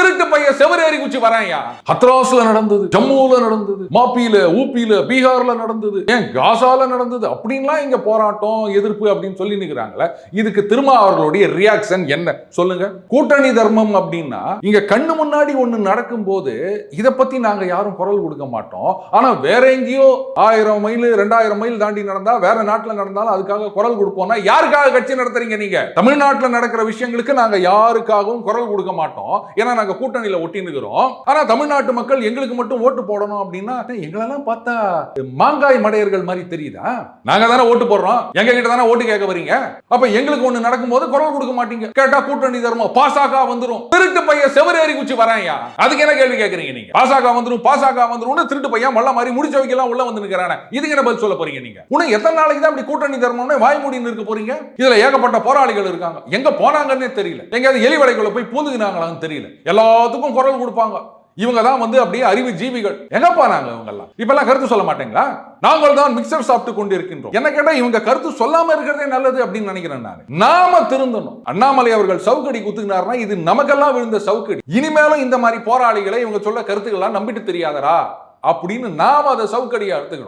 திருட்டு பையன் செவரேறி குச்சி வராயா. ஹத்ராஸ்ல நடந்தது, ஜம்முல நடந்தது, மாப்பியில, ஊப்பியில, பீகார்ல நடந்தது, ஏன் காசால நடந்தது அப்படின்லாம் இங்க போராட்டம் எதிர்ப்பு அப்படின்னு சொல்லி நிக்கிறாங்களே. இதுக்கு திரும்ப அவர்களுடைய ரியாக்ஷன் என்ன சொல்லுங்க? கூட்டணி தர்மம் அப்படின்னா இங்க கண்ணு முன்னாடி ஒண்ணு நடக்கும் போது இத பத்தி நாங்க யாரும் குரல் கொடுக்க மாட்டோம். ஆனா வேற எங்கேயோ 1000 மைல் 2000 மைல் தாண்டி நடந்தா, வேற நாட்டுல நடந்தாலும் அதுக்காக குரல் கொடுப்போம்னா யாருக்காக கட்சி நடத்துறீங்க நீங்க? தமிழ்நாட்டுல நடக்கிற விஷயங்களுக்கு நாங்க யாருக்காகவும் குரல் கொடுக்க மாட்டோம். ஏன்னா நாங்க கூட்டணியில ஒட்டி நிக்கிறோம். ஆனா தமிழ்நாட்டு மக்கள் எங்களுக்கு மட்டும் ஓட்டு போடணும் அப்படின்னா எங்களெல்லாம் பார்த்தா மாங்காய் மடையர்கள் மாதிரி தெரியுதா? நாங்க தானே ஓட்டு போடுறோம், எங்க கிட்ட தானே ஓட்டு கேட்க வரீங்க. அப்ப எங்களுக்கு ஒண்ணு நடக்கும்போது குரல் கொடுக்க மாட்டீங்க. கேட்டா கூட்டணி தர்மம், பாசாகா வந்துரும், திருட்டு பையன் செவரேறி குச்சி வராயா. அதுக்கு என்ன கேள்வி கேட்கறீங்க நீங்க? பாசாகா வந்துரும் திருட்டு பையன் மல்ல மாதிரி முடிச்ச வைக்கலாம் உள்ள வந்து நிக்கிறானே, இதுக்கு என்ன பதில் சொல்ல போறீங்க நீங்க? இன்னும் எத்தனை நாளைக்கு தான் இப்படி கூட்டணி தர்மம்னு வாய் மூடி இருக்க போறீங்க? இதுல ஏகப்பட்ட போராளிகள் இருக்காங்க, எங்க போனாங்கன்னே தெரியல. எங்கயாவது எலிவடைக்குள்ள போய் பூந்துக்கினாங்களான்னு தெரியல. எல்லாத்துக்கும் குரல் கொடுப்பாங்க. இவங்க தான் வந்து அப்படியே அறிவு ஜீவிகள். எங்க போனாங்க இவங்க எல்லாம்? இப்பெல்லாம் கருத்து சொல்ல மாட்டீங்களா? நாங்கள் தான் மிக்சர் சாப்பிட்டு கொண்டு இருக்கின்றோம். என்ன கேட்டா இவங்க கருத்து சொல்லாம இருக்கிறதே நல்லது அப்படின்னு நினைக்கிறேன் நான். நாம திருந்தணும். அண்ணாமலை அவர்கள் சவுக்கடி குத்துக்கினார்னா இது நமக்கெல்லாம் விழுந்த சவுக்கடி. இனிமேலும் இந்த மாதிரி போராளிகளை இவங்க சொல்ல கருத்துக்களா நம்பிட்டு தெரியாதரா அப்படின்னு நாம அதை சவுக்கடியா எடுத்துக்கணும்.